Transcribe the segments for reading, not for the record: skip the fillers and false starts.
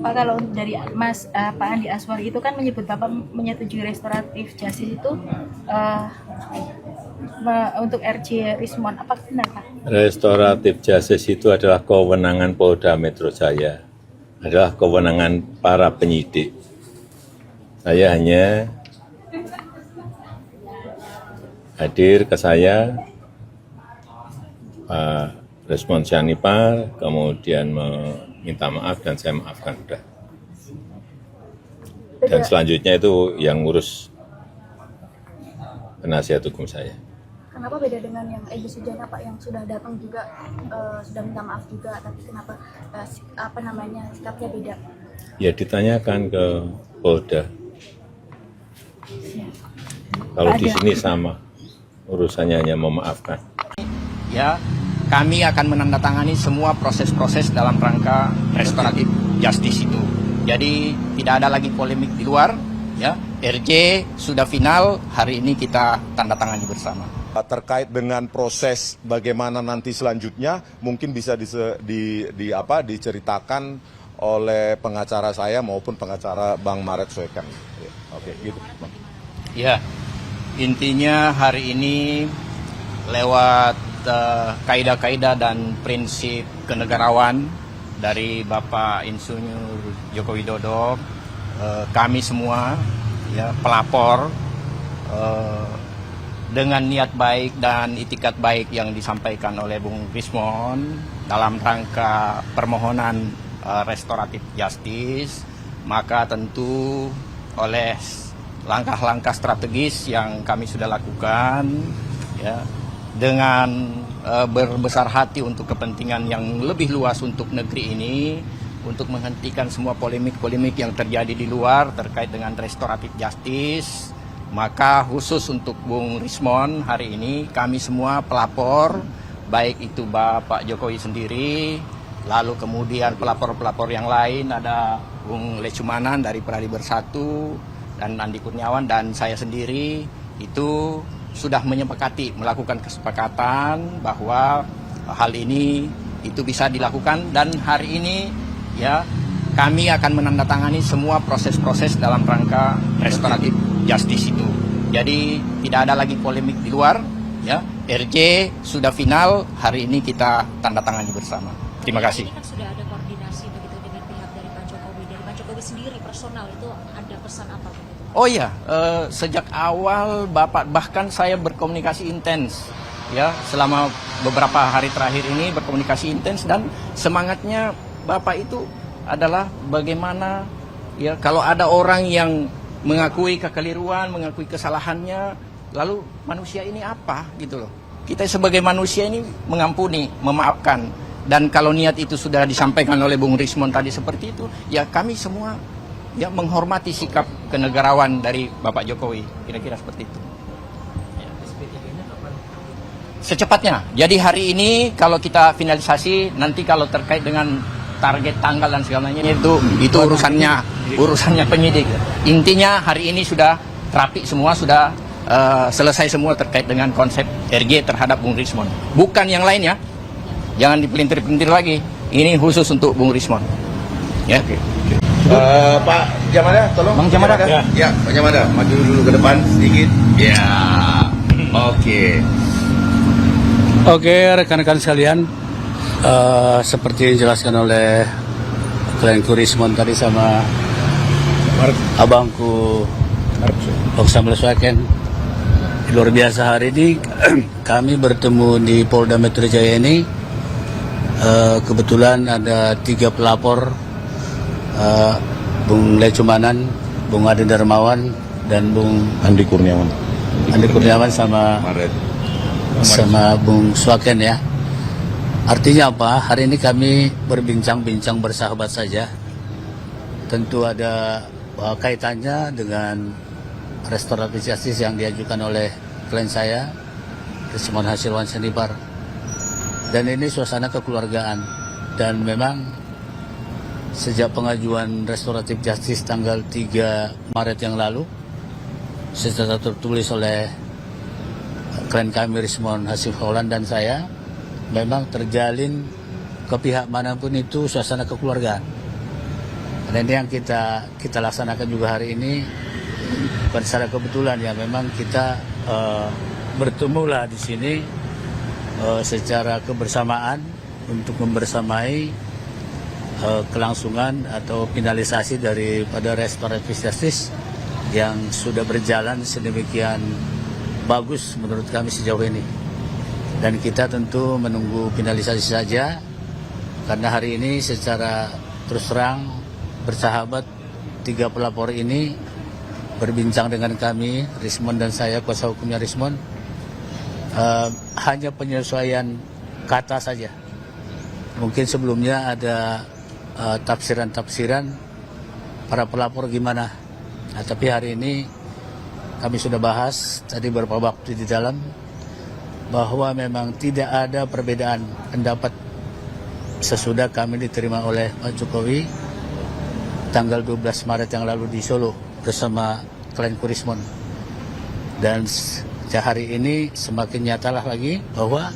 Pak, kalau dari Pak Andi Aswar itu kan menyebut Bapak menyetujui restoratif justice itu untuk RJ Rismon, apakah benar Pak? Restoratif justice itu adalah kewenangan Polda Metro Jaya, adalah kewenangan para penyidik. Saya hanya hadir ke saya, Pak Resmon Syanipar, kemudian meminta maaf dan saya maafkan sudah. Dan selanjutnya itu yang ngurus penasihat hukum saya. Kenapa beda dengan yang Egy Sujana Pak yang sudah datang juga sudah minta maaf juga, tapi kenapa sikapnya beda? Ya ditanyakan ke Polda. Kalau di sini sama, urusannya hanya memaafkan. Ya, kami akan menandatangani semua proses-proses dalam rangka restoratif justice itu. Jadi tidak ada lagi polemik di luar. Ya, RJ sudah final, hari ini kita tanda tangani bersama. Terkait dengan proses bagaimana nanti selanjutnya, mungkin bisa diceritakan oleh pengacara saya maupun pengacara Bang Maret Soekan. Oke, gitu. Ya, intinya hari ini lewat kaidah-kaidah dan prinsip kenegarawan dari Bapak Insinyur Joko Widodo, kami semua ya pelapor dengan niat baik dan itikat baik yang disampaikan oleh Bung Rismon dalam rangka permohonan restoratif justice, maka tentu oleh langkah-langkah strategis yang kami sudah lakukan ya, dengan berbesar hati untuk kepentingan yang lebih luas untuk negeri ini, untuk menghentikan semua polemik-polemik yang terjadi di luar terkait dengan restoratif justice. Maka khusus untuk Bung Rismon hari ini kami semua pelapor, baik itu Bapak Jokowi sendiri, lalu kemudian pelapor-pelapor yang lain ada Bung Lecumanan dari Peradi Bersatu dan Andi Kurniawan dan saya sendiri, itu sudah menyepakati melakukan kesepakatan bahwa hal ini itu bisa dilakukan, dan hari ini ya kami akan menandatangani semua proses-proses dalam rangka restoratif justice itu. Jadi tidak ada lagi polemik di luar ya. RJ sudah final, hari ini kita tanda tangani bersama. Terima kasih. Ini kan sudah ada koordinasi begitu dengan pihak dari Pak Jokowi. Dari Pak Jokowi sendiri personal itu ada pesan apa begitu? Oh iya, sejak awal Bapak, bahkan saya berkomunikasi intens ya selama beberapa hari terakhir ini, berkomunikasi intens, dan semangatnya Bapak itu adalah bagaimana ya kalau ada orang yang mengakui kekeliruan, mengakui kesalahannya, lalu manusia ini apa gitu loh. Kita sebagai manusia ini mengampuni, memaafkan. Dan kalau niat itu sudah disampaikan oleh Bung Rismon tadi seperti itu, ya kami semua ya menghormati sikap kenegarawan dari Bapak Jokowi, kira-kira seperti itu. Secepatnya. Jadi hari ini kalau kita finalisasi, nanti kalau terkait dengan target tanggal dan segalanya itu urusannya penyidik. Intinya hari ini sudah rapi semua, sudah selesai semua terkait dengan konsep RG terhadap Bung Rismon. Bukan yang lainnya. Jangan dipelintir-pelintir lagi. Ini khusus untuk Bung Rismon. Ya. Pak Jamada, tolong. Bang Jamada. Ya, Pak Jamada, maju dulu ke depan sedikit. Ya, oke. Oke, rekan-rekan sekalian, seperti dijelaskan oleh klienku Rismon tadi sama abangku Oksamble Swaken, luar biasa hari ini kami bertemu di Polda Metro Jaya ini. Kebetulan ada 3 pelapor, Bung Lecumanan, Bung Adi Darmawan, dan Bung Andi Kurniawan sama Bung Swaken ya. Artinya apa? Hari ini kami berbincang-bincang bersahabat saja. Tentu ada kaitannya dengan restoratif justice yang diajukan oleh klien saya, Rismon Hasilwan Syanipar. Dan ini suasana kekeluargaan. Dan memang sejak pengajuan restoratif justice tanggal 3 Maret yang lalu, secara tertulis oleh klien kami Rismon Hasilwan dan saya, memang terjalin ke pihak manapun itu suasana kekeluargaan. Dan ini yang kita laksanakan juga hari ini bukan secara kebetulan ya, memang kita bertemulah di sini secara kebersamaan untuk membersamai kelangsungan atau finalisasi daripada restoratif justice yang sudah berjalan sedemikian bagus menurut kami sejauh ini. Dan kita tentu menunggu finalisasi saja, karena hari ini secara terus terang bersahabat 3 pelapor ini berbincang dengan kami, Rismon dan saya, kuasa hukumnya Rismon, hanya penyesuaian kata saja. Mungkin sebelumnya ada tafsiran-tafsiran para pelapor gimana. Nah, tapi hari ini kami sudah bahas tadi beberapa waktu di dalam bahwa memang tidak ada perbedaan pendapat sesudah kami diterima oleh Pak Jokowi tanggal 12 Maret yang lalu di Solo bersama klienku Rismon. Dan hari ini semakin nyatalah lagi bahwa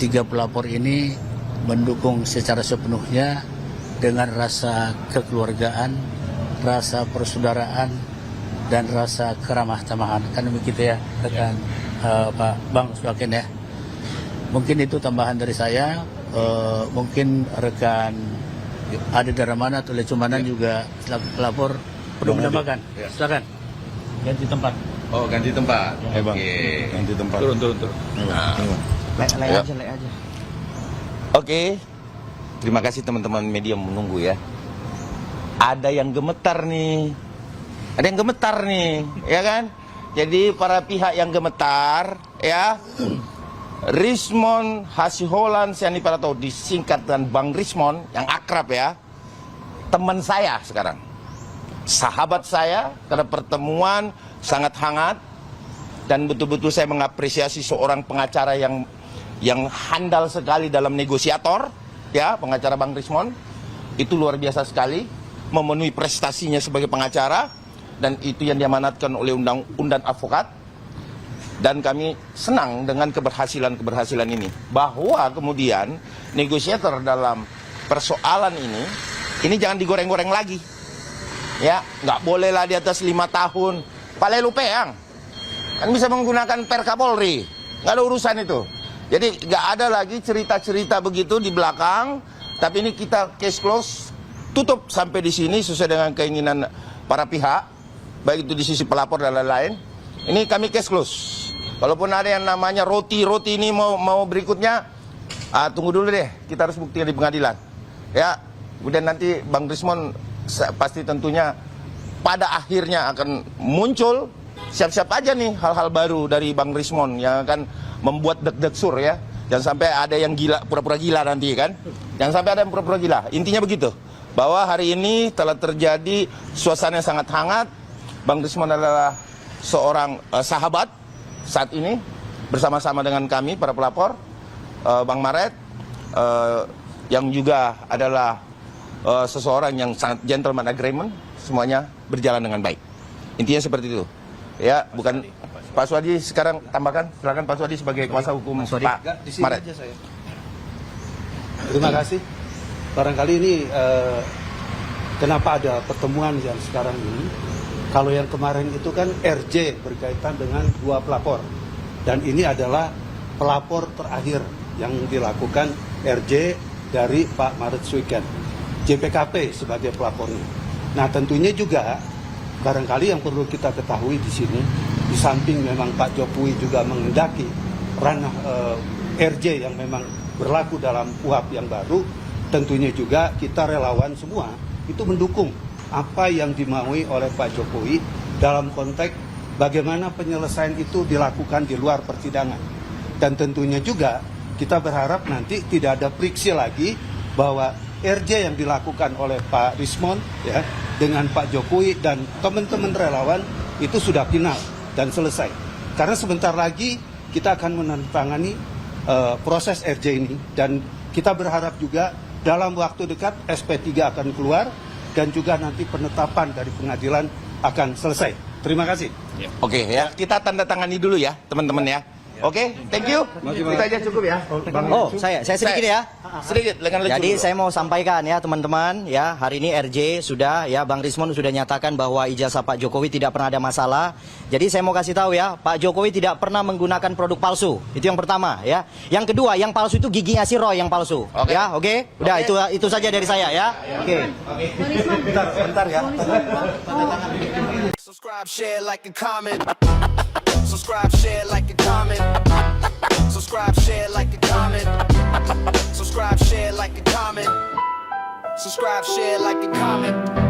3 pelapor ini mendukung secara sepenuhnya dengan rasa kekeluargaan, rasa persaudaraan, dan rasa keramah tamahan. Kan begitu ya, rekan Pak Bang Swaken ya. Mungkin itu tambahan dari saya. Mungkin rekan ada dari mana atau Lecumanan juga selaku pelapor perlu menambahkan. Silakan. Ganti tempat. Oh, ganti tempat. Oke. Ganti tempat. Turun. Lek aja. Oke. Terima kasih teman-teman media menunggu ya. Ada yang gemetar nih. Ya kan? Jadi para pihak yang gemetar, ya, Rismon Hasiholan Siani Parato, disingkat dengan Bang Rismon, yang akrab ya, teman saya sekarang, sahabat saya, karena pertemuan sangat hangat, dan betul-betul saya mengapresiasi seorang pengacara yang handal sekali dalam negosiator, ya, pengacara Bang Rismon, itu luar biasa sekali, memenuhi prestasinya sebagai pengacara, dan itu yang diamanatkan oleh undang-undang advokat. Dan kami senang dengan keberhasilan ini. Bahwa kemudian negosiator dalam persoalan ini jangan digoreng-goreng lagi. Ya, nggak bolehlah di atas 5 tahun. Pak Lelu Peang kan bisa menggunakan per Kapolri, nggak ada urusan itu. Jadi nggak ada lagi cerita-cerita begitu di belakang. Tapi ini kita case close, tutup sampai di sini sesuai dengan keinginan para pihak, baik itu di sisi pelapor dan lain-lain. Ini kami case close. Walaupun ada yang namanya roti ini mau berikutnya, tunggu dulu deh, kita harus buktikan di pengadilan. Ya, kemudian nanti Bang Rismon pasti tentunya pada akhirnya akan muncul, siap-siap aja nih hal-hal baru dari Bang Rismon yang akan membuat deg-deg sur ya. Jangan sampai ada yang gila, pura-pura gila nanti kan. Jangan sampai ada yang pura-pura gila. Intinya begitu, bahwa hari ini telah terjadi suasana yang sangat hangat. Bang Rismon adalah seorang sahabat saat ini bersama-sama dengan kami para pelapor, Bang Maret, yang juga adalah seseorang yang sangat gentleman agreement, semuanya berjalan dengan baik. Intinya seperti itu. Ya, bukan Pak Swadi sekarang tambahkan, silakan Pak Swadi sebagai kuasa hukum Pak Maret. Terima kasih. Barangkali ini kenapa ada pertemuan yang sekarang ini? Kalau yang kemarin itu kan RJ berkaitan dengan 2 pelapor. Dan ini adalah pelapor terakhir yang dilakukan RJ dari Pak Maret Swiken. JPKP sebagai pelapornya. Nah, tentunya juga barangkali yang perlu kita ketahui di sini, di samping memang Pak Jokowi juga mengendaki ranah RJ yang memang berlaku dalam UHAP yang baru, tentunya juga kita relawan semua itu mendukung apa yang dimaui oleh Pak Jokowi dalam konteks bagaimana penyelesaian itu dilakukan di luar persidangan. Dan tentunya juga kita berharap nanti tidak ada friksi lagi bahwa RJ yang dilakukan oleh Pak Rismon ya, dengan Pak Jokowi dan teman-teman relawan itu sudah final dan selesai. Karena sebentar lagi kita akan menandatangani proses RJ ini, dan kita berharap juga dalam waktu dekat SP3 akan keluar dan juga nanti penetapan dari pengadilan akan selesai. Terima kasih. Oke ya, kita tanda tangani dulu ya teman-teman ya. Oke, thank you. Kita aja cukup ya. Oh, saya sedikit ya. Sedikit, dengan lucu Jadi dulu. saya mau sampaikan ya teman-teman ya, hari ini RJ sudah ya, Bang Rismon sudah nyatakan bahwa ijazah Pak Jokowi tidak pernah ada masalah. Jadi saya mau kasih tahu ya, Pak Jokowi tidak pernah menggunakan produk palsu. Itu yang pertama ya. Yang kedua, yang palsu itu giginya si Roy yang palsu. Oke. Ya, oke. Udah itu saja dari saya ya. Oke. Bentar ya. Subscribe, share, like, and comment. Subscribe, share, like, and comment. Subscribe, share, like, and comment. Subscribe, share, like, and comment. Subscribe, share, like, and comment.